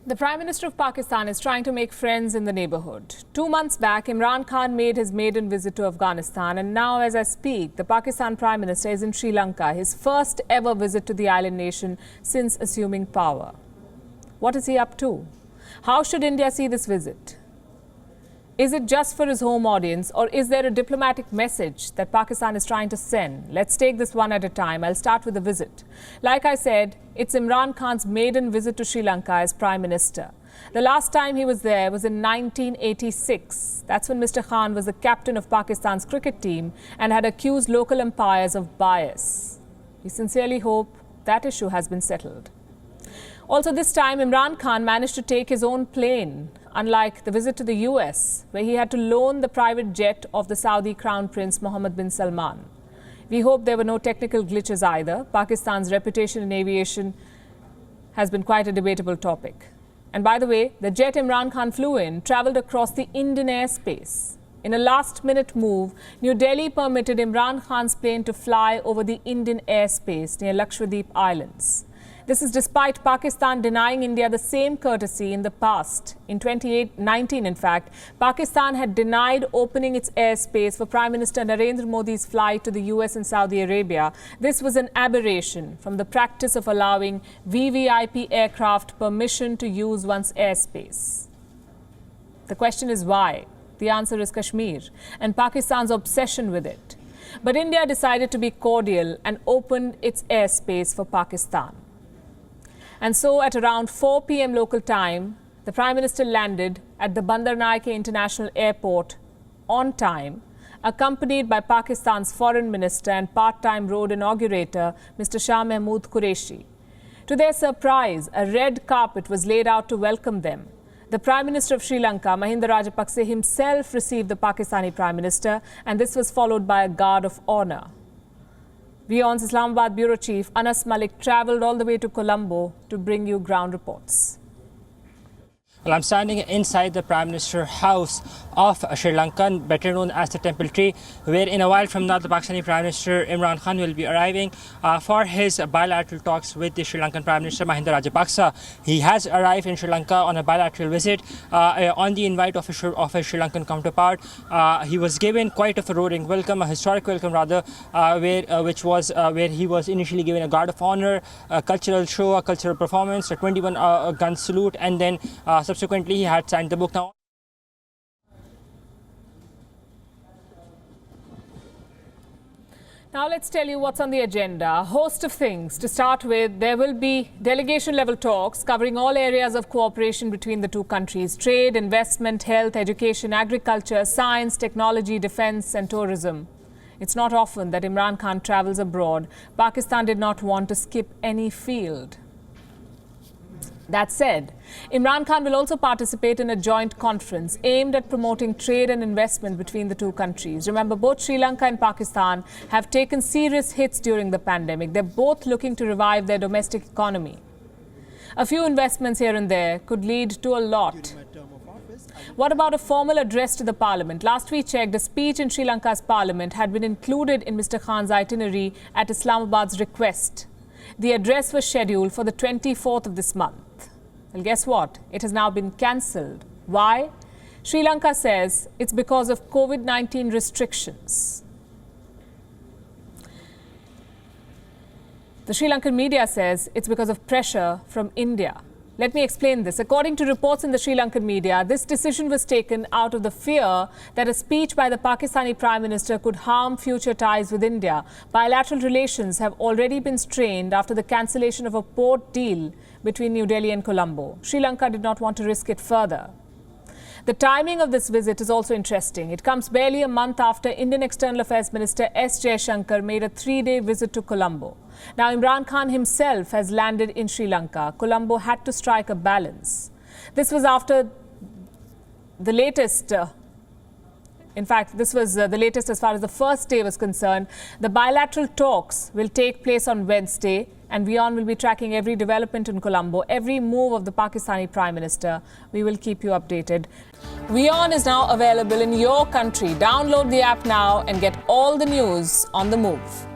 The Prime Minister of Pakistan is trying to make friends in the neighborhood. 2 months back, Imran Khan made his maiden visit to Afghanistan, and now as I speak, the Pakistan Prime Minister is in Sri Lanka, his first ever visit to the island nation since assuming power. What is he up to? How should India see this visit? Is it just for his home audience, or is there a diplomatic message that Pakistan is trying to send? Let's take this one at a time. I'll start with the visit. Like I said, it's Imran Khan's maiden visit to Sri Lanka as Prime Minister. The last time he was there was in 1986. That's when Mr. Khan was the captain of Pakistan's cricket team and had accused local umpires of bias. We sincerely hope that issue has been settled. Also this time, Imran Khan managed to take his own plane, unlike the visit to the US, where he had to loan the private jet of the Saudi Crown Prince Mohammed bin Salman. We hope there were no technical glitches either. Pakistan's reputation in aviation has been quite a debatable topic. And by the way, the jet Imran Khan flew in travelled across the Indian airspace. In a last-minute move, New Delhi permitted Imran Khan's plane to fly over the Indian airspace near Lakshadweep Islands. This is despite Pakistan denying India the same courtesy in the past. In 2019, in fact, Pakistan had denied opening its airspace for Prime Minister Narendra Modi's flight to the US and Saudi Arabia. This was an aberration from the practice of allowing VVIP aircraft permission to use one's airspace. The question is why? The answer is Kashmir and Pakistan's obsession with it. But India decided to be cordial and opened its airspace for Pakistan. And so at around 4 p.m. local time, the Prime Minister landed at the Bandar Naike International Airport on time, accompanied by Pakistan's Foreign Minister and part-time road inaugurator, Mr. Shah Mahmood Qureshi. To their surprise, a red carpet was laid out to welcome them. The Prime Minister of Sri Lanka, Mahinda Rajapaksa, himself received the Pakistani Prime Minister, and this was followed by a guard of honour. WION's Islamabad Bureau Chief Anas Malik travelled all the way to Colombo to bring you ground reports. Well, I'm standing inside the Prime Minister's house of Sri Lanka, better known as the Temple Tree, where in a while from now the Pakistani Prime Minister Imran Khan will be arriving for his bilateral talks with the Sri Lankan Prime Minister Mahinda Rajapaksa. He has arrived in Sri Lanka on a bilateral visit on the invite of his Sri Lankan counterpart. He was given quite a roaring welcome, a historic welcome rather, where he was initially given a guard of honor, a cultural show, a cultural performance, a 21-gun salute, and then subsequently, he had signed the book. Now let's tell you what's on the agenda. A host of things. To start with, there will be delegation-level talks covering all areas of cooperation between the two countries: trade, investment, health, education, agriculture, science, technology, defence and tourism. It's not often that Imran Khan travels abroad. Pakistan did not want to skip any field. That said, Imran Khan will also participate in a joint conference aimed at promoting trade and investment between the two countries. Remember, both Sri Lanka and Pakistan have taken serious hits during the pandemic. They're both looking to revive their domestic economy. A few investments here and there could lead to a lot. What about a formal address to the parliament? Last we checked, a speech in Sri Lanka's parliament had been included in Mr. Khan's itinerary at Islamabad's request. The address was scheduled for the 24th of this month. Well, guess what? It has now been cancelled. Why? Sri Lanka says it's because of COVID-19 restrictions. The Sri Lankan media says it's because of pressure from India. Let me explain this. According to reports in the Sri Lankan media, this decision was taken out of the fear that a speech by the Pakistani Prime Minister could harm future ties with India. Bilateral relations have already been strained after the cancellation of a port deal between New Delhi and Colombo. Sri Lanka did not want to risk it further. The timing of this visit is also interesting. It comes barely a month after Indian External Affairs Minister S. Jaishankar made a 3-day visit to Colombo. Now, Imran Khan himself has landed in Sri Lanka. Colombo had to strike a balance. This was after the latest this was the latest as far as the first day was concerned. The bilateral talks will take place on Wednesday, and WION will be tracking every development in Colombo, every move of the Pakistani Prime Minister. We will keep you updated. WION is now available in your country. Download the app now and get all the news on the move.